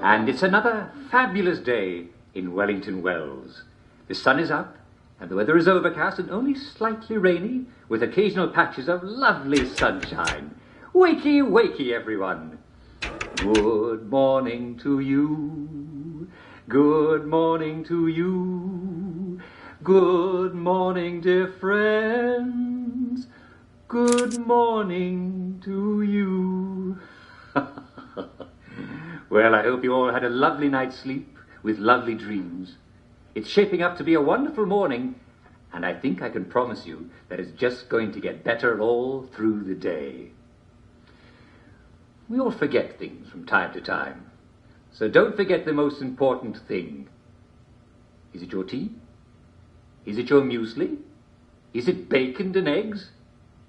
And it's another fabulous day in Wellington Wells. The sun is up, and the weather is overcast and only slightly rainy, with occasional patches of lovely sunshine. Wakey, wakey, everyone. Good morning to you. Good morning to you. Good morning, dear friends. Good morning to you. Well, I hope you all had a lovely night's sleep with lovely dreams. It's shaping up to be a wonderful morning, and I think I can promise you that it's just going to get better all through the day. We all forget things from time to time, so don't forget the most important thing. Is it your tea? Is it your muesli? Is it bacon and eggs?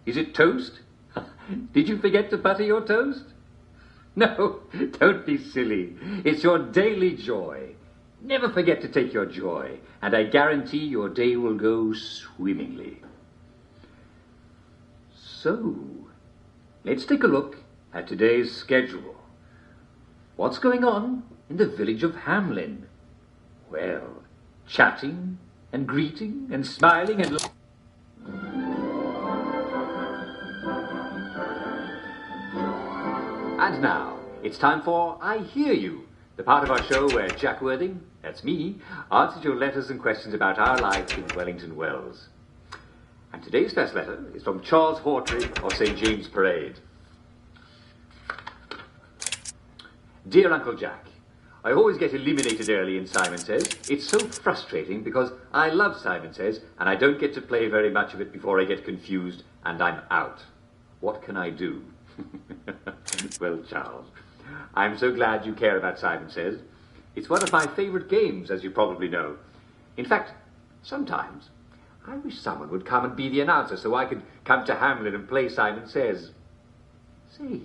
Is it toast? Did you forget to butter your toast? No, don't be silly. It's your daily joy. Never forget to take your joy, and I guarantee your day will go swimmingly. So, let's take a look at today's schedule. What's going on in the village of Hamlin? Well, chatting and greeting and smiling and... And now, it's time for I Hear You, the part of our show where Jack Worthing, that's me, answers your letters and questions about our life in Wellington Wells. And today's first letter is from Charles Hawtrey of St. James Parade. Dear Uncle Jack, I always get eliminated early in Simon Says. It's so frustrating because I love Simon Says and I don't get to play very much of it before I get confused and I'm out. What can I do? Well, Charles, I'm so glad you care about Simon Says. It's one of my favourite games, as you probably know. In fact, sometimes I wish someone would come and be the announcer so I could come to Hamlin and play Simon Says. Say,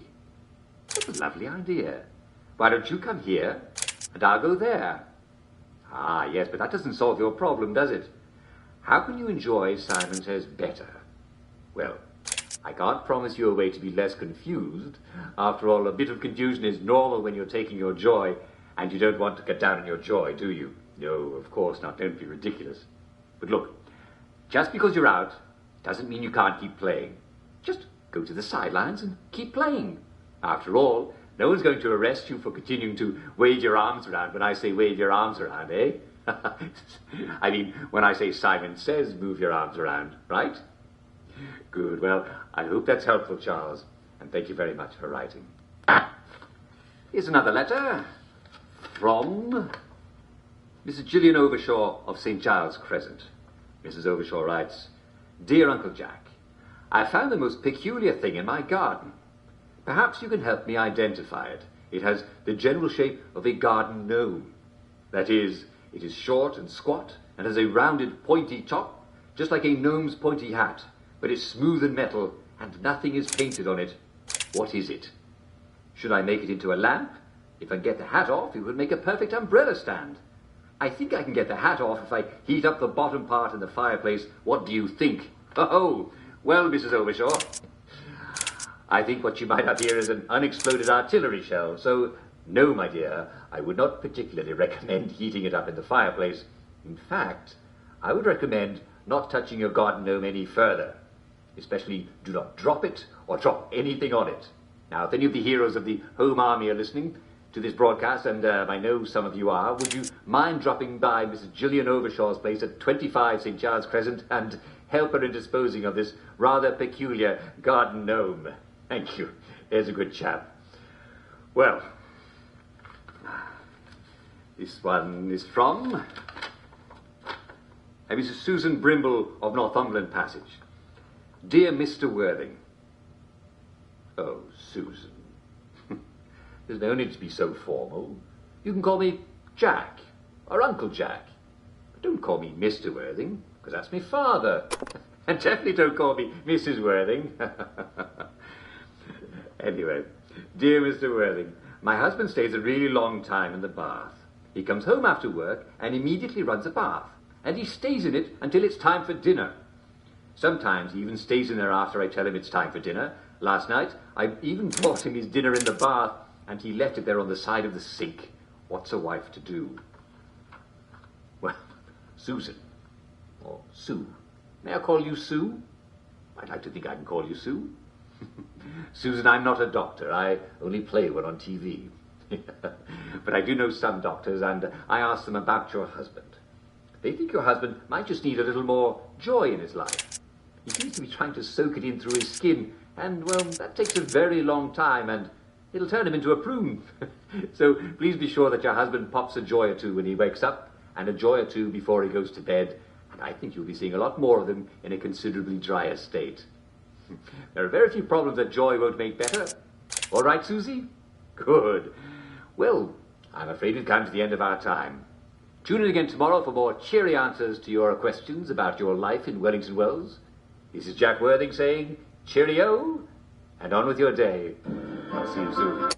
that's a lovely idea. Why don't you come here and I'll go there? Ah, yes, but that doesn't solve your problem, does it? How can you enjoy Simon Says better? Well, I can't promise you a way to be less confused. After all, a bit of confusion is normal when you're taking your joy, and you don't want to cut down on your joy, do you? No, of course not. Don't be ridiculous. But look, just because you're out doesn't mean you can't keep playing. Just go to the sidelines and keep playing. After all, no one's going to arrest you for continuing to wave your arms around when I say wave your arms around, eh? I mean, when I say Simon Says move your arms around, right? Good. Well, I hope that's helpful, Charles, and thank you very much for writing. Here's another letter from Mrs. Gillian Overshaw of St. Giles Crescent. Mrs. Overshaw writes, Dear Uncle Jack, I found the most peculiar thing in my garden. Perhaps you can help me identify it. It has the general shape of a garden gnome. That is, it is short and squat and has a rounded, pointy top, just like a gnome's pointy hat. But it's smooth and metal, and nothing is painted on it. What is it? Should I make it into a lamp? If I get the hat off, it would make a perfect umbrella stand. I think I can get the hat off if I heat up the bottom part in the fireplace. What do you think? Oh, well, Mrs. Overshaw, I think what you might have here is an unexploded artillery shell. So, no, my dear, I would not particularly recommend heating it up in the fireplace. In fact, I would recommend not touching your garden gnome any further. Especially, do not drop it or drop anything on it. Now, if any of the heroes of the Home Army are listening to this broadcast, and I know some of you are, would you mind dropping by Mrs. Gillian Overshaw's place at 25 St. Giles Crescent and help her in disposing of this rather peculiar garden gnome? Thank you. There's a good chap. Well, this one is from Mrs. Susan Brimble of Northumberland Passage. Dear Mr. Worthing. Oh, Susan. There's no need to be so formal. You can call me Jack, or Uncle Jack. But don't call me Mr. Worthing, because that's my father. And definitely don't call me Mrs. Worthing. Anyway, dear Mr. Worthing, my husband stays a really long time in the bath. He comes home after work and immediately runs a bath. And he stays in it until it's time for dinner. Sometimes he even stays in there after I tell him it's time for dinner. Last night, I even brought him his dinner in the bath, and he left it there on the side of the sink. What's a wife to do? Well, Susan, or Sue. May I call you Sue? I'd like to think I can call you Sue. Susan, I'm not a doctor. I only play one on TV. But I do know some doctors, and I asked them about your husband. They think your husband might just need a little more joy in his life. He seems to be trying to soak it in through his skin, and, well, that takes a very long time, and it'll turn him into a prune. So please be sure that your husband pops a joy or two when he wakes up, and a joy or two before he goes to bed, and I think you'll be seeing a lot more of them in a considerably drier state. There are very few problems that joy won't make better. All right, Susie? Good. Well, I'm afraid we've come to the end of our time. Tune in again tomorrow for more cheery answers to your questions about your life in Wellington Wells. This is Jack Worthing saying cheerio, and on with your day. I'll see you soon.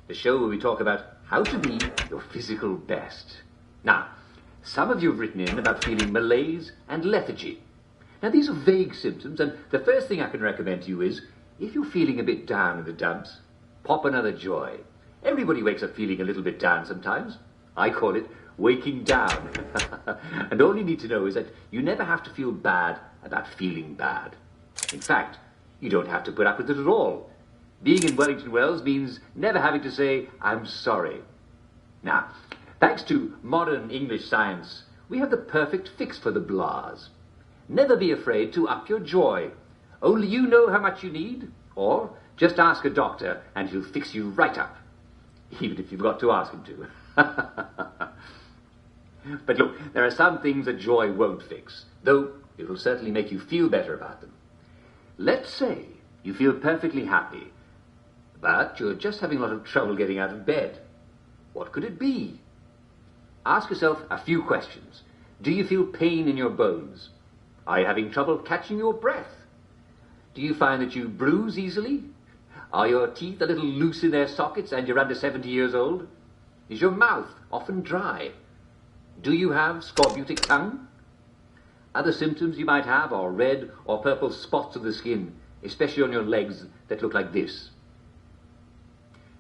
The show where we talk about how to be your physical best. Now, some of you have written in about feeling malaise and lethargy. Now, these are vague symptoms, and the first thing I can recommend to you is, if you're feeling a bit down in the dumps, pop another joy. Everybody wakes up feeling a little bit down sometimes. I call it waking down. And all you need to know is that you never have to feel bad about feeling bad. In fact, you don't have to put up with it at all. Being in Wellington Wells means never having to say, I'm sorry. Now, thanks to modern English science, we have the perfect fix for the blahs. Never be afraid to up your joy. Only you know how much you need, or just ask a doctor and he'll fix you right up, even if you've got to ask him to. But look, there are some things that joy won't fix, though it will certainly make you feel better about them. Let's say you feel perfectly happy, but you're just having a lot of trouble getting out of bed. What could it be? Ask yourself a few questions. Do you feel pain in your bones? Are you having trouble catching your breath? Do you find that you bruise easily? Are your teeth a little loose in their sockets and you're under 70 years old? Is your mouth often dry? Do you have scorbutic tongue? Other symptoms you might have are red or purple spots of the skin, especially on your legs that look like this.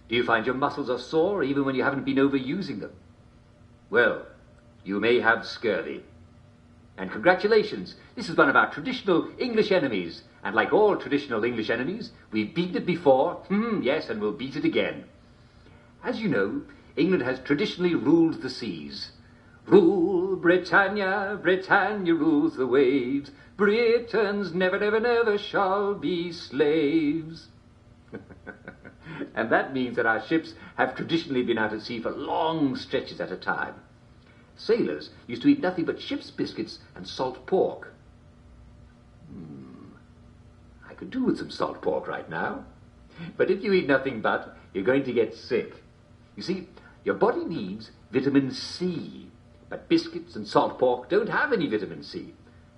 Do you find your muscles are sore even when you haven't been overusing them? Well, you may have scurvy. And congratulations, this is one of our traditional English enemies. And like all traditional English enemies, we've beaten it before, yes, and we'll beat it again. As you know, England has traditionally ruled the seas. Rule, Britannia, Britannia rules the waves. Britons never, never, never shall be slaves. And that means that our ships have traditionally been out at sea for long stretches at a time. Sailors used to eat nothing but ship's biscuits and salt pork. I could do with some salt pork right now. But if you eat nothing but, you're going to get sick. You see, your body needs vitamin C, but biscuits and salt pork don't have any vitamin C.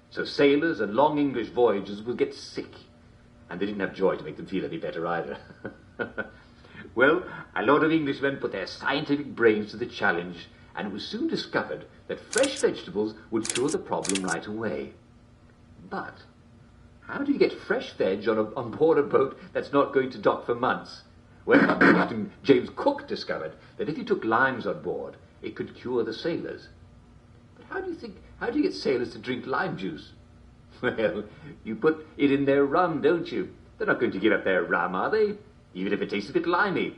So sailors and long English voyagers will get sick. And they didn't have joy to make them feel any better either. Well, a lot of Englishmen put their scientific brains to the challenge, and it was soon discovered that fresh vegetables would cure the problem right away. But how do you get fresh veg on board a boat that's not going to dock for months? Well, Captain James Cook discovered that if you took limes on board, it could cure the sailors. how do you get sailors to drink lime juice? Well, you put it in their rum, don't you? They're not going to give up their rum, are they? Even if it tastes a bit limey.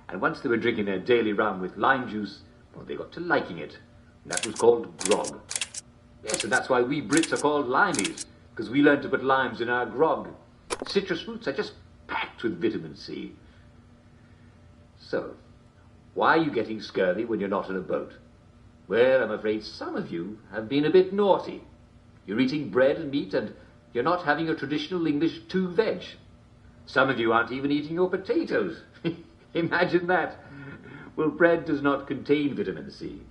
And once they were drinking their daily rum with lime juice, well, they got to liking it. And that was called grog. Yes, and that's why we Brits are called limeys, because we learned to put limes in our grog. Citrus fruits are just packed with vitamin C. So, why are you getting scurvy when you're not on a boat? Well, I'm afraid some of you have been a bit naughty. You're eating bread and meat, and you're not having your traditional English 2 veg. Some of you aren't even eating your potatoes. Imagine that. Well, bread does not contain vitamin C.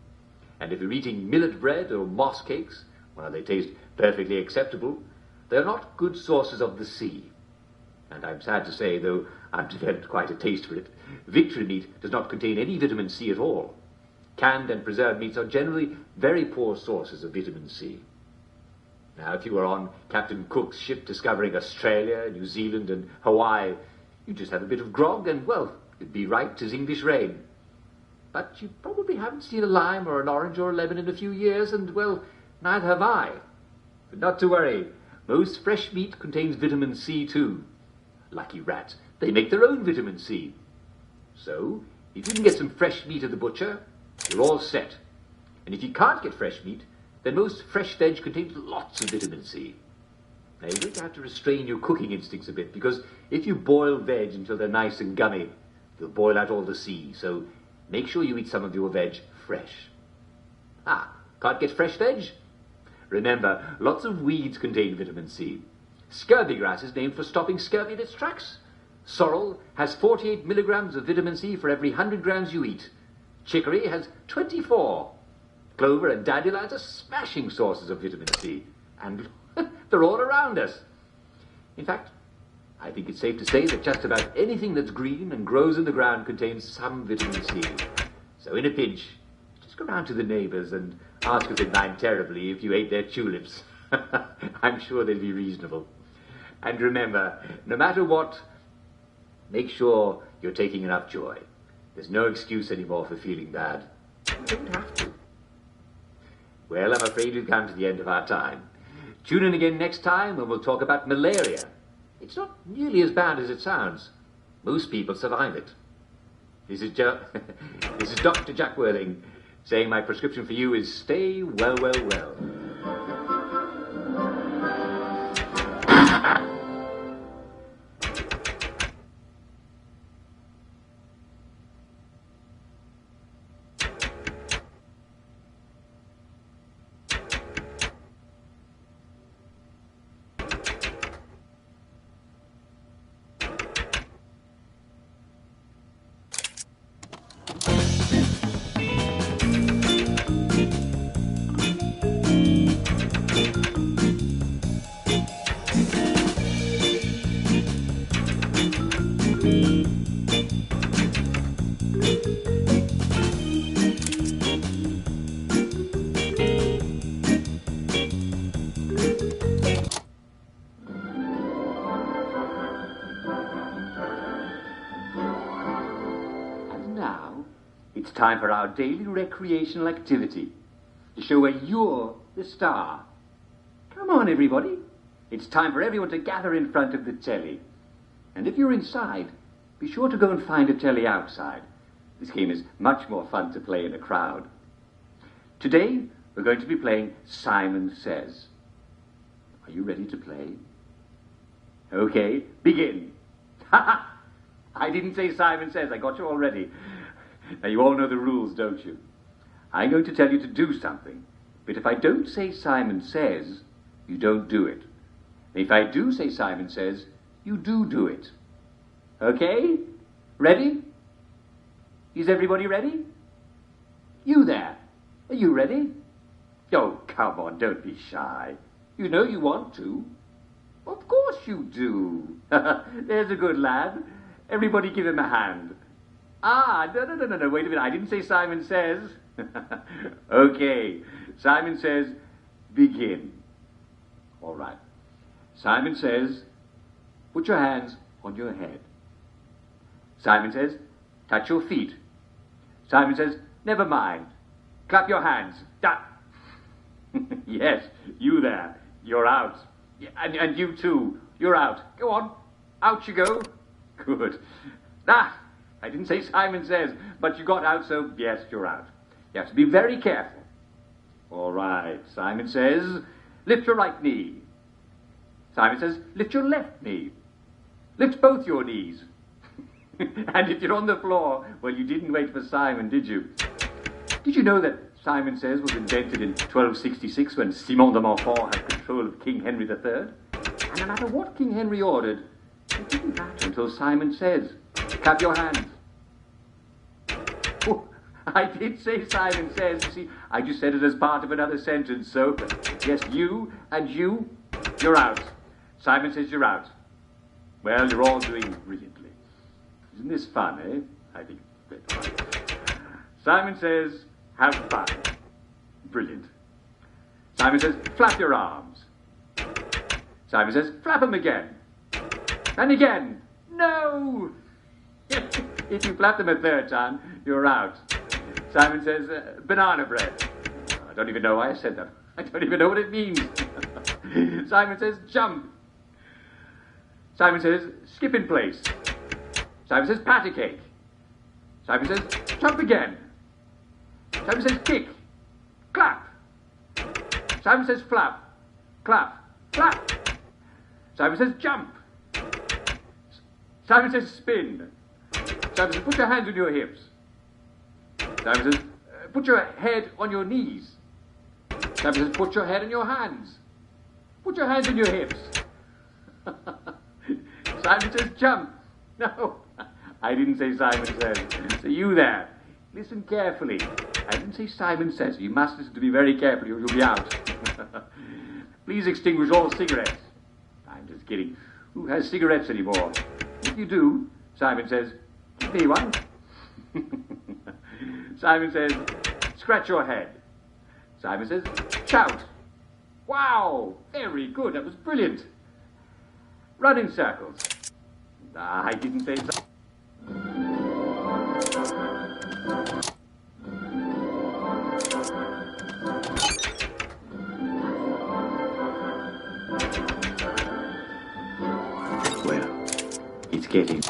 And if you're eating millet bread or moss cakes, while they taste perfectly acceptable, they're not good sources of the C. And I'm sad to say, though I've developed quite a taste for it, victory meat does not contain any vitamin C at all. Canned and preserved meats are generally very poor sources of vitamin C. Now, if you were on Captain Cook's ship discovering Australia, New Zealand, and Hawaii, you'd just have a bit of grog and, well, it'd be right as English rain. But you probably haven't seen a lime or an orange or a lemon in a few years, and, well, neither have I. But not to worry. Most fresh meat contains vitamin C too. Lucky rats, they make their own vitamin C. So, if you can get some fresh meat at the butcher, you're all set. And if you can't get fresh meat, then most fresh veg contains lots of vitamin C. Now, you're going to have to restrain your cooking instincts a bit, because if you boil veg until they're nice and gummy, they'll boil out all the C. So, make sure you eat some of your veg fresh. Can't get fresh veg? Remember, lots of weeds contain vitamin C. Scurvy grass is named for stopping scurvy in its tracks. Sorrel has 48 milligrams of vitamin C for every 100 grams you eat. Chicory has 24. Clover and dandelions are smashing sources of vitamin C. And they're all around us. In fact, I think it's safe to say that just about anything that's green and grows in the ground contains some vitamin C. So in a pinch, just go round to the neighbours and ask if they'd mind terribly if you ate their tulips. I'm sure they'd be reasonable. And remember, no matter what, make sure you're taking enough joy. There's no excuse anymore for feeling bad. You don't have to. Well, I'm afraid we've come to the end of our time. Tune in again next time when we'll talk about malaria. It's not nearly as bad as it sounds. Most people survive it. This is Dr. Jack Worthing saying my prescription for you is stay well, well, well. It's time for our daily recreational activity, to show where you're the star. Come on, everybody. It's time for everyone to gather in front of the telly. And if you're inside, be sure to go and find a telly outside. This game is much more fun to play in a crowd. Today, we're going to be playing Simon Says. Are you ready to play? Okay, begin. Ha! I didn't say Simon Says. I got you already. Now, you all know the rules, don't you? I'm going to tell you to do something, but if I don't say Simon Says, you don't do it. And if I do say Simon Says, you do it. Okay? Ready? Is everybody ready? You there, are you ready? Oh, come on, don't be shy. You know you want to. Of course you do. There's a good lad. Everybody give him a hand. No, wait a minute, I didn't say Simon Says. Okay, Simon Says, begin. All right. Simon Says, put your hands on your head. Simon Says, touch your feet. Simon Says, never mind. Clap your hands. Yes, you there. You're out. And you too. You're out. Go on. Out you go. Good. Ah, I didn't say Simon Says, but you got out, so yes, you're out. You have to be very careful. All right. Simon Says, lift your right knee. Simon Says, lift your left knee. Lift both your knees. And if you're on the floor, well, you didn't wait for Simon, did you? Did you know that Simon Says was invented in 1266 when Simon de Montfort had control of King Henry III? And no matter what King Henry ordered, it didn't matter until Simon Says. Clap your hands. Oh, I did say Simon Says. You see, I just said it as part of another sentence, so yes, you and you're out. Simon Says you're out. Well, you're all doing brilliantly. Isn't this fun, eh? I think it's great fun. Simon Says, have fun. Brilliant. Simon Says, flap your arms. Simon Says, flap them again. And again. No! If you flap them a third time, you're out. Simon Says, banana bread. I don't even know why I said that. I don't even know what it means. Simon Says, jump. Simon Says, skip in place. Simon Says, patty cake. Simon Says, jump again. Simon Says, kick. Clap. Simon Says, flap. Clap. Flap. Simon Says, jump. Simon Says, spin. Simon Says, put your hands on your hips. Simon Says, put your head on your knees. Simon Says, put your head on your hands. Put your hands on your hips. Simon Says, jump. No, I didn't say Simon Says. So you there, listen carefully. I didn't say Simon Says. You must listen to me very carefully or you'll be out. Please extinguish all cigarettes. I'm just kidding. Who has cigarettes anymore? If you do, Simon Says, give me one. Simon Says, scratch your head. Simon Says, shout. Wow, very good. That was brilliant. Run in circles. I didn't say so. Well, it's getting...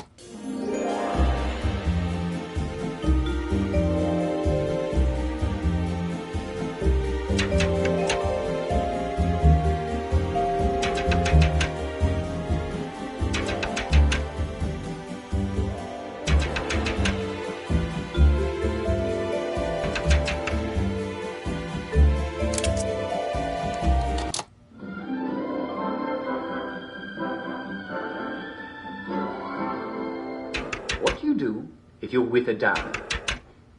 What do you do if you're with a downer?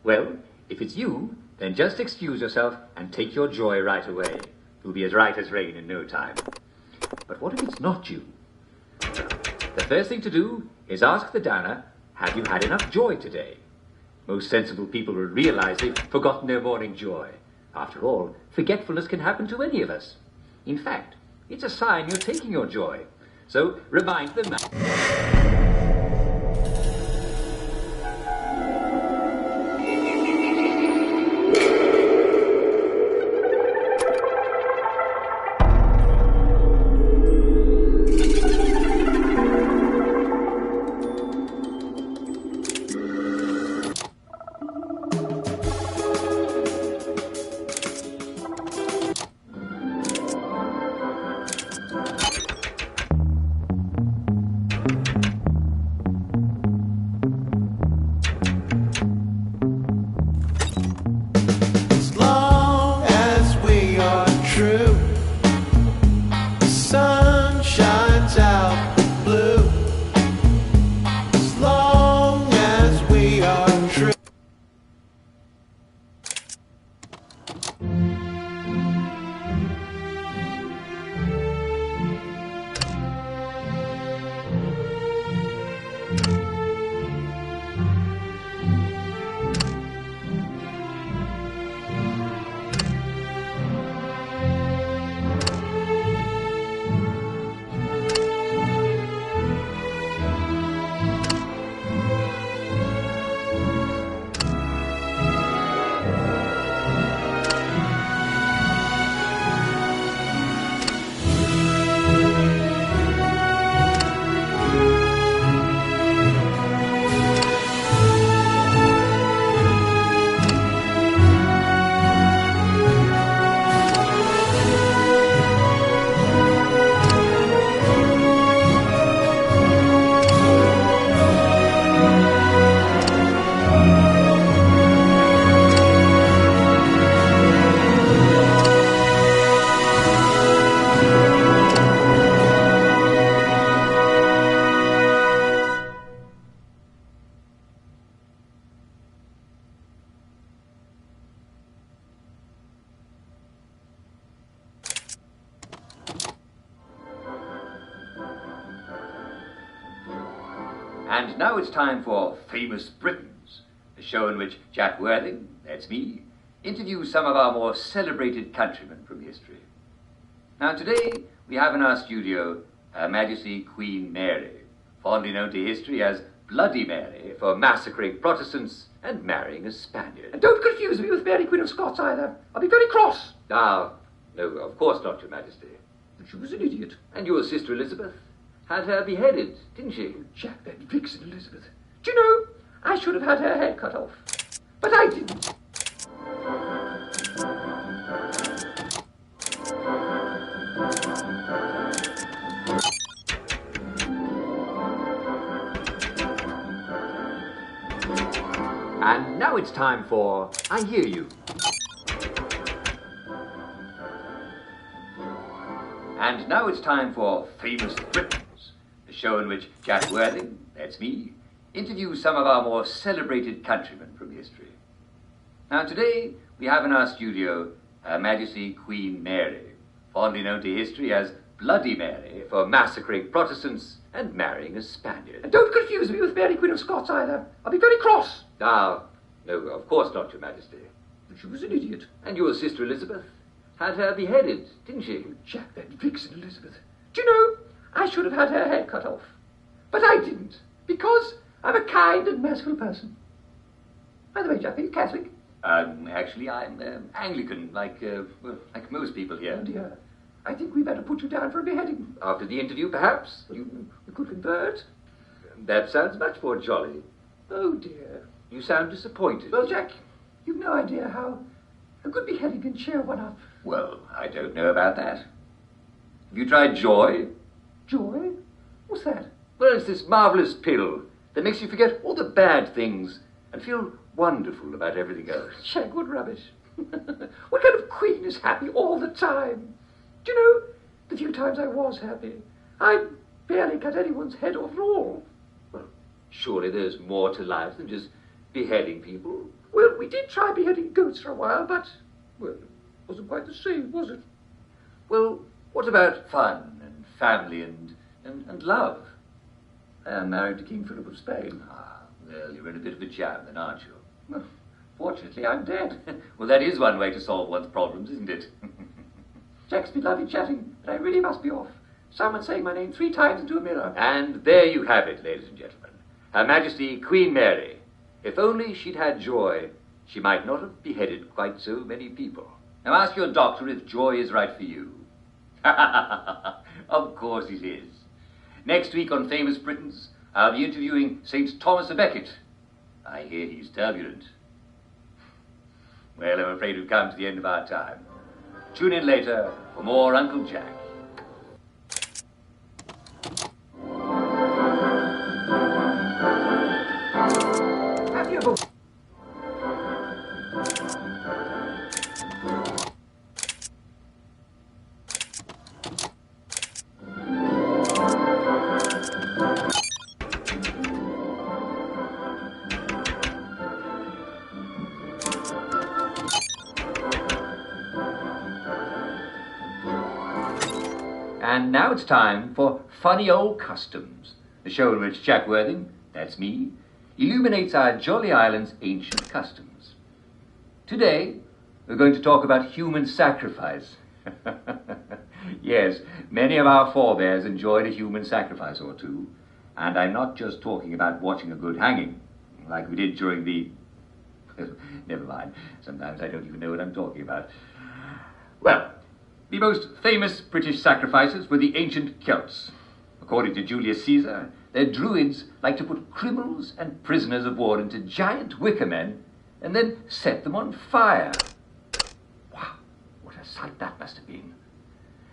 Well, if it's you, then just excuse yourself and take your joy right away. You'll be as right as rain in no time. But what if it's not you? Well, the first thing to do is ask the downer, have you had enough joy today? Most sensible people will realize they've forgotten their morning joy. After all, forgetfulness can happen to any of us. In fact, it's a sign you're taking your joy. So remind them that. And now it's time for Famous Britons, the show in which Jack Worthing, that's me, interviews some of our more celebrated countrymen from history. Now today we have in our studio Her Majesty Queen Mary, fondly known to history as Bloody Mary for massacring Protestants and marrying a Spaniard. And don't confuse me with Mary Queen of Scots either. I'll be very cross. Ah, no, of course not, Your Majesty. But she was an idiot. And your sister Elizabeth had her beheaded, didn't she? Jack, that vixen Elizabeth. Do you know, I should have had her head cut off. But I didn't. And now it's time for I Hear You. And now it's time for Famous Britons, the show in which Jack Worthing, that's me, interviews some of our more celebrated countrymen from history. Now today we have in our studio Her Majesty Queen Mary, fondly known to history as Bloody Mary for massacring Protestants and marrying a Spaniard. And don't confuse me with Mary Queen of Scots either. I'll be very cross. Ah, no, of course not, Your Majesty. But she was an idiot. And your sister Elizabeth had her beheaded, didn't she? Jack, that vixen Elizabeth. Do you know, I should have had her head cut off. But I didn't, because I'm a kind and merciful person. By the way, Jack, are you Catholic? Actually, I'm Anglican, like most people here. Oh dear. I think we better put you down for a beheading. After the interview, perhaps? You could convert. That sounds much more jolly. Oh dear. You sound disappointed. Well, Jack, you've no idea how a good beheading can cheer one up. Well, I don't know about that. Have you tried joy? Joy? What's that? Well, it's this marvellous pill that makes you forget all the bad things and feel wonderful about everything else. Jack, what rubbish. What kind of queen is happy all the time? Do you know, the few times I was happy, I barely cut anyone's head off at all. Well, surely there's more to life than just beheading people. Well, we did try beheading goats for a while, but, well, it wasn't quite the same, was it? Well, what about fun and family and love? I'm married to King Philip of Spain. Ah, well, you're in a bit of a jam then, aren't you? Well, fortunately, I'm dead. Well, that is one way to solve one's problems, isn't it? Jack's been lovely chatting, but I really must be off. Someone's saying my name 3 times into a mirror. And there you have it, ladies and gentlemen. Her Majesty Queen Mary. If only she'd had joy, she might not have beheaded quite so many people. Now ask your doctor if joy is right for you. Of course it is. Next week on Famous Britons, I'll be interviewing St. Thomas a Becket. I hear he's turbulent. Well, I'm afraid we've come to the end of our time. Tune in later for more Uncle Jack. Have you ever... And now it's time for Funny Old Customs, the show in which Jack Worthing, that's me, illuminates our jolly island's ancient customs. Today, we're going to talk about human sacrifice. Yes, many of our forebears enjoyed a human sacrifice or two, and I'm not just talking about watching a good hanging, like we did during the... Never mind, sometimes I don't even know what I'm talking about. Well, the most famous British sacrifices were the ancient Celts. According to Julius Caesar, their druids liked to put criminals and prisoners of war into giant wicker men and then set them on fire. Wow, what a sight that must have been.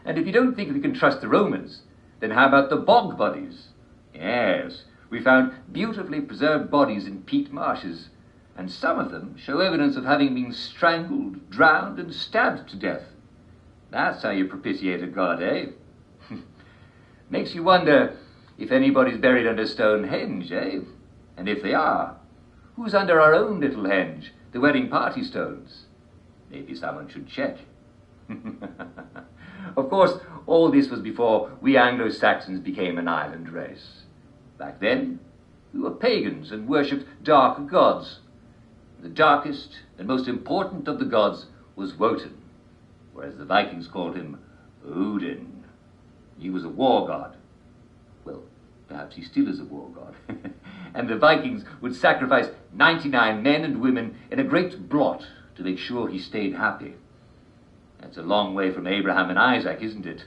And if you don't think we can trust the Romans, then how about the bog bodies? Yes, we found beautifully preserved bodies in peat marshes, and some of them show evidence of having been strangled, drowned, and stabbed to death. That's how you propitiate a god, eh? Makes you wonder if anybody's buried under Stonehenge, eh? And if they are, who's under our own little henge, the wedding party stones? Maybe someone should check. Of course, all this was before we Anglo-Saxons became an island race. Back then, who were pagans and worshipped dark gods. The darkest and most important of the gods was Wotan, whereas the Vikings called him Odin. He was a war god. Well, perhaps he still is a war god. And the Vikings would sacrifice 99 men and women in a great blot to make sure he stayed happy. That's a long way from Abraham and Isaac, isn't it?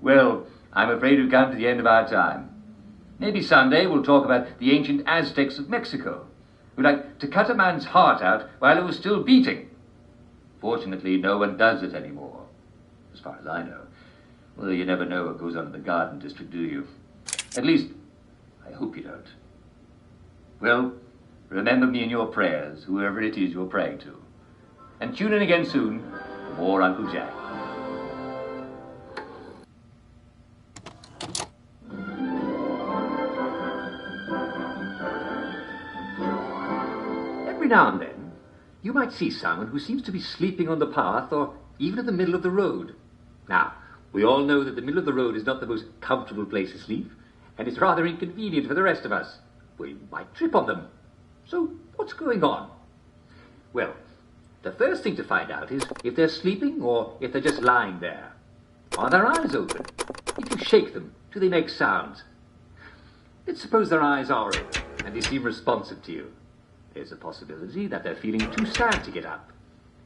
Well, I'm afraid we've come to the end of our time. Maybe someday we'll talk about the ancient Aztecs of Mexico, who liked to cut a man's heart out while it was still beating. Fortunately, no one does it anymore, as far as I know. Well, you never know what goes on in the Garden District, do you? At least, I hope you don't. Well, remember me in your prayers, whoever it is you're praying to. And tune in again soon for more Uncle Jack. Every now and then, you might see someone who seems to be sleeping on the path or even in the middle of the road. Now, we all know that the middle of the road is not the most comfortable place to sleep, and it's rather inconvenient for the rest of us. We might trip on them. So, what's going on? Well, the first thing to find out is if they're sleeping or if they're just lying there. Are their eyes open? If you shake them, do they make sounds? Let's suppose their eyes are open and they seem responsive to you. There's a possibility that they're feeling too sad to get up.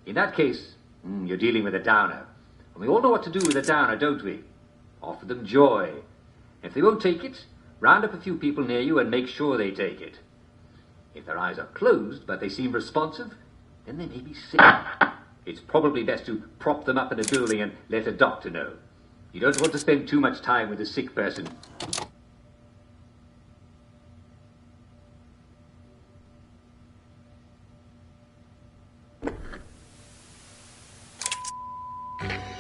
In that case, you're dealing with a downer. And we all know what to do with a downer, don't we? Offer them joy. If they won't take it, round up a few people near you and make sure they take it. If their eyes are closed but they seem responsive, then they may be sick. It's probably best to prop them up in a building and let a doctor know. You don't want to spend too much time with a sick person.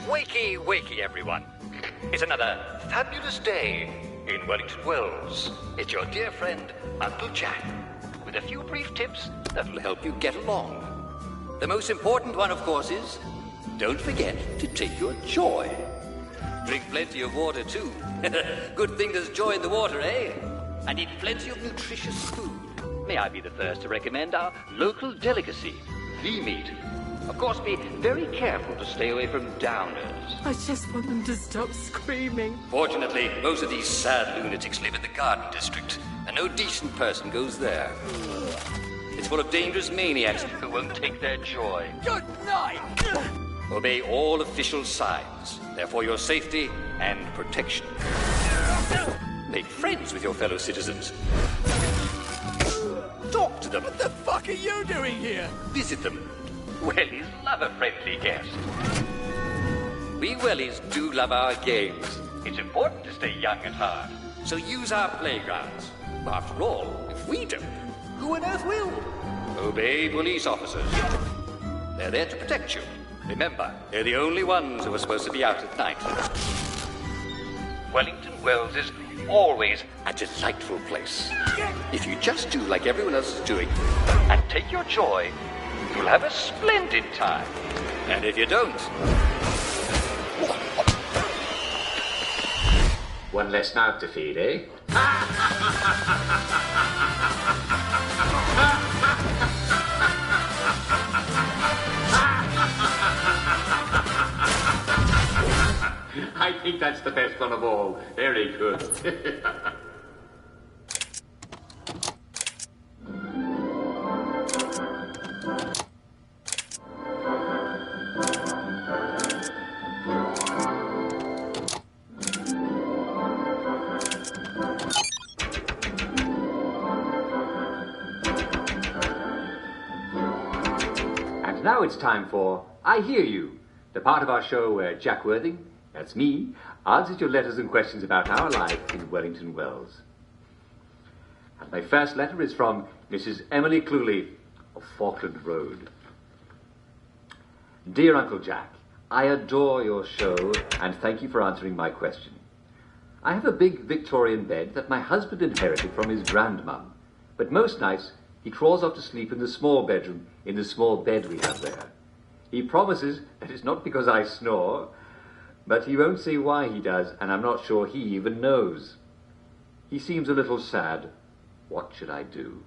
Wakey, wakey, everyone. It's another fabulous day in Wellington Wells. It's your dear friend, Uncle Jack, with a few brief tips that'll help you get along. The most important one, of course, is don't forget to take your joy. Drink plenty of water, too. Good thing there's joy in the water, eh? And eat plenty of nutritious food. May I be the first to recommend our local delicacy, the meat. Of course, be very careful to stay away from downers. I just want them to stop screaming. Fortunately, most of these sad lunatics live in the Garden District, and no decent person goes there. It's full of dangerous maniacs who won't take their joy. Good night! Obey all official signs. They're for your safety and protection. Make friends with your fellow citizens. Talk to them. What the fuck are you doing here? Visit them. Wellies love a friendly guest. We Wellies do love our games. It's important to stay young at heart. So use our playgrounds. After all, if we don't, who on earth will? Obey police officers. They're there to protect you. Remember, they're the only ones who are supposed to be out at night. Wellington Wells is always a delightful place. If you just do like everyone else is doing and take your joy, you'll have a splendid time. And if you don't... One less mouth to feed, eh? I think that's the best one of all. Very good. And now it's time for I Hear You, the part of our show where Jack Worthing, that's me, answers your letters and questions about our life in Wellington Wells. And my first letter is from Mrs. Emily Cluley of Falkland Road. Dear Uncle Jack, I adore your show and thank you for answering my question. I have a big Victorian bed that my husband inherited from his grandmum, but most nights he crawls off to sleep in the small bedroom in the small bed we have there. He promises that it's not because I snore, but he won't say why he does, and I'm not sure he even knows. He seems a little sad. What should I do?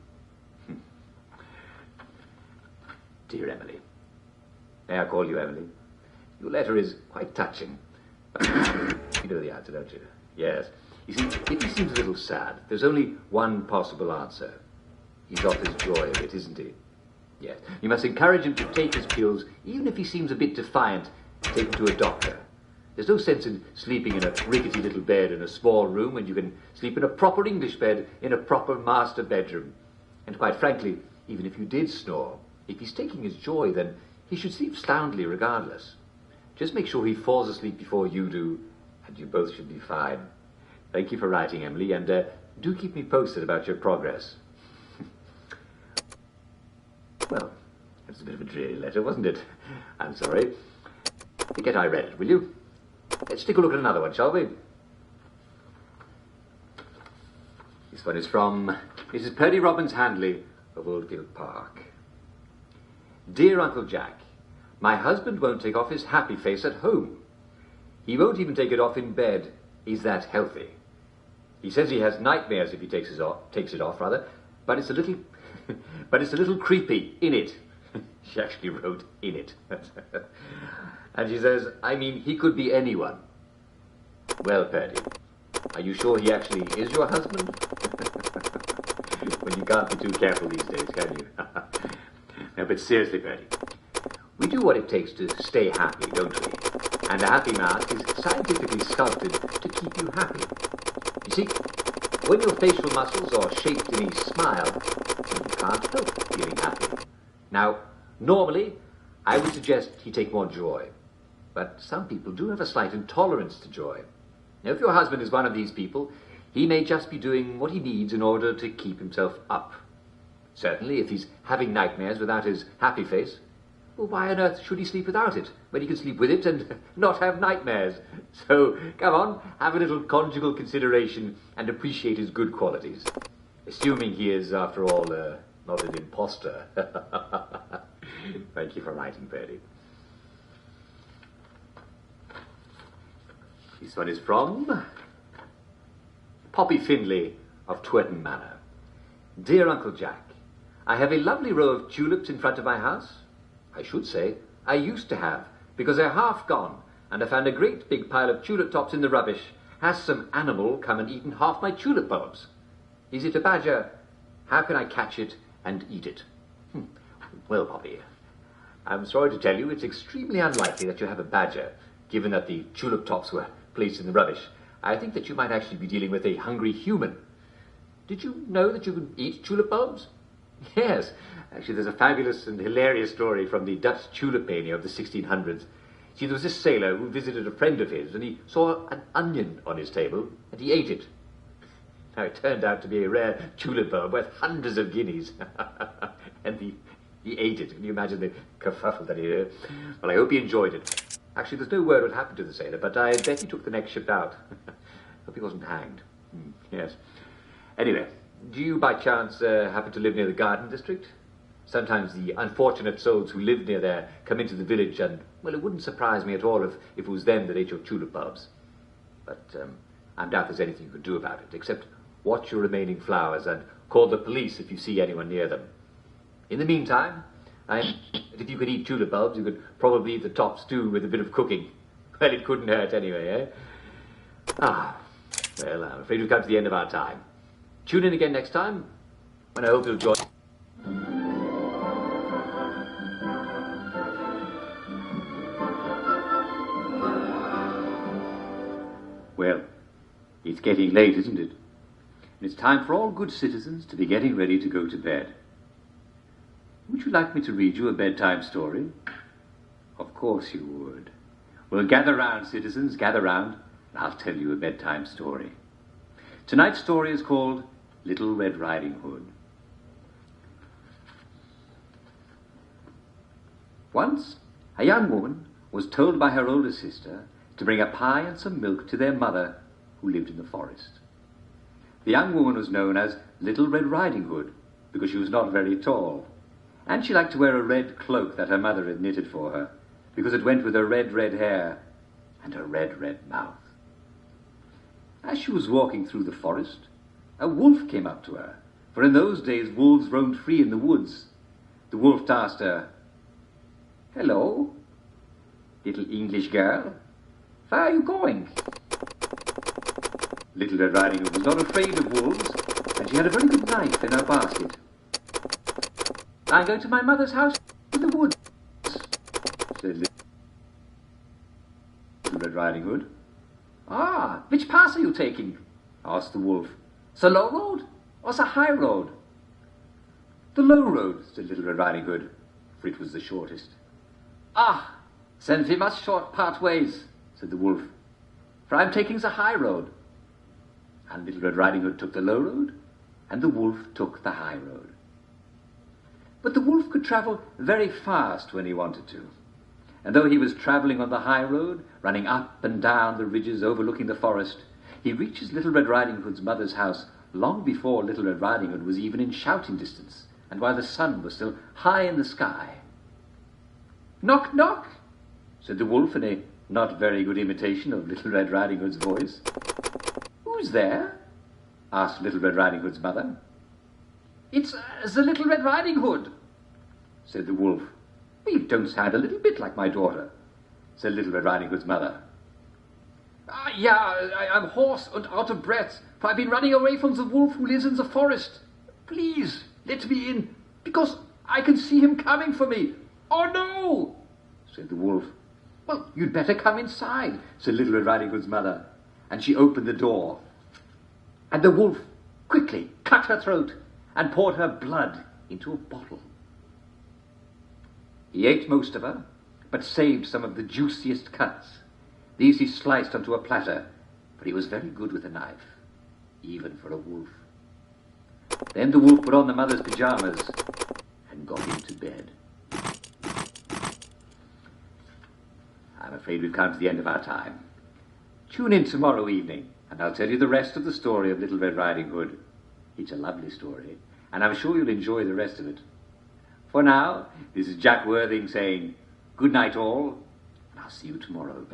Dear Emily. May I call you Emily? Your letter is quite touching. You know the answer, don't you? Yes. You see, if he seems a little sad, there's only one possible answer. He's off his joy a bit, isn't he? Yes. You must encourage him to take his pills, even if he seems a bit defiant. Take him to a doctor. There's no sense in sleeping in a rickety little bed in a small room when you can sleep in a proper English bed in a proper master bedroom. And quite frankly, even if you did snore, if he's taking his joy, then he should sleep soundly regardless. Just make sure he falls asleep before you do, and you both should be fine. Thank you for writing, Emily, and do keep me posted about your progress. Well, it was a bit of a dreary letter, wasn't it? I'm sorry. Forget I read it, will you? Let's take a look at another one, shall we? This one is from Mrs. Purdy Robbins Handley of Oldfield Park. Dear Uncle Jack, my husband won't take off his happy face at home. He won't even take it off in bed. He's that healthy. He says he has nightmares if he takes it off, but it's a little creepy in it. She actually wrote in it. And she says, I mean, he could be anyone. Well, Purdy, are you sure he actually is your husband? Well, you can't be too careful these days, can you? No, but seriously, Purdy, we do what it takes to stay happy, don't we? And a happy mask is scientifically sculpted to keep you happy. You see, when your facial muscles are shaped in a smile, you can't help feeling happy. Now, normally, I would suggest he take more joy. But some people do have a slight intolerance to joy. Now, if your husband is one of these people, he may just be doing what he needs in order to keep himself up. Certainly, if he's having nightmares without his happy face, well, why on earth should he sleep without it, when he can sleep with it and not have nightmares? So, come on, have a little conjugal consideration and appreciate his good qualities. Assuming he is, after all, not an imposter. Thank you for writing, Purdy. This one is from Poppy Findlay of Twerton Manor. Dear Uncle Jack, I have a lovely row of tulips in front of my house. I should say, I used to have, because they're half gone, and I found a great big pile of tulip tops in the rubbish. Has some animal come and eaten half my tulip bulbs? Is it a badger? How can I catch it and eat it? Well, Poppy, I'm sorry to tell you it's extremely unlikely that you have a badger, given that the tulip tops were placed in the rubbish. I think that you might actually be dealing with a hungry human. Did you know that you could eat tulip bulbs? Yes. Actually, there's a fabulous and hilarious story from the Dutch tulip mania of the 1600s. See, there was this sailor who visited a friend of his, and he saw an onion on his table, and he ate it. Now, it turned out to be a rare tulip bulb worth hundreds of guineas. And he ate it. Can you imagine the kerfuffle that he heard? Well, I hope he enjoyed it. Actually, there's no word what happened to the sailor, but I bet he took the next ship out. Hope he wasn't hanged. Yes. Anyway, do you by chance happen to live near the garden district? Sometimes the unfortunate souls who live near there come into the village, and, well, it wouldn't surprise me at all if it was them that ate your tulip bulbs. But I doubt there's anything you could do about it, except watch your remaining flowers and call the police if you see anyone near them. In the meantime, if you could eat tulip bulbs, you could probably eat the tops too with a bit of cooking. Well, it couldn't hurt anyway, eh? Well, I'm afraid we've come to the end of our time. Tune in again next time, when I hope you'll join. Well, it's getting late, isn't it? And it's time for all good citizens to be getting ready to go to bed. Would you like me to read you a bedtime story? Of course you would. Well, gather round, citizens, gather round, and I'll tell you a bedtime story. Tonight's story is called Little Red Riding Hood. Once, a young woman was told by her older sister to bring a pie and some milk to their mother, who lived in the forest. The young woman was known as Little Red Riding Hood because she was not very tall, and she liked to wear a red cloak that her mother had knitted for her because it went with her red hair and her red mouth. As she was walking through the forest, A wolf came up to her, for in those days wolves roamed free in the woods. The wolf asked her, "Hello, little English girl, where are you going?" Little Red Riding Hood was not afraid of wolves, and she had a very good knife in her basket. "I'm going to my mother's house in the woods," said Little Red Riding Hood. "Ah, which path are you taking?" asked the wolf. "The low road or the high road?" "The low road," said Little Red Riding Hood, for it was the shortest. "Ah, then we must part ways," said the wolf, "for I'm taking the high road." And Little Red Riding Hood took the low road, and the wolf took the high road. But the wolf could travel very fast when he wanted to. And though he was travelling on the high road, running up and down the ridges overlooking the forest, he reaches Little Red Riding Hood's mother's house long before Little Red Riding Hood was even in shouting distance, and while the sun was still high in the sky. "Knock, knock," said the wolf in a not very good imitation of Little Red Riding Hood's voice. "Who's there?" asked Little Red Riding Hood's mother. "It's the Little Red Riding Hood," said the wolf. "You don't sound a little bit like my daughter," said Little Red Riding Hood's mother. I'm hoarse and out of breath, for I've been running away from the wolf who lives in the forest. Please, let me in, because I can see him coming for me." "Oh, no," said the wolf. "Well, you'd better come inside," said Little Red Riding Hood's mother, and she opened the door. And the wolf quickly cut her throat and poured her blood into a bottle. He ate most of her, but saved some of the juiciest cuts. These he sliced onto a platter, for he was very good with a knife, even for a wolf. Then the wolf put on the mother's pyjamas and got into bed. I'm afraid we've come to the end of our time. Tune in tomorrow evening, and I'll tell you the rest of the story of Little Red Riding Hood. It's a lovely story, and I'm sure you'll enjoy the rest of it. For now, this is Jack Worthing saying good night all, and I'll see you tomorrow.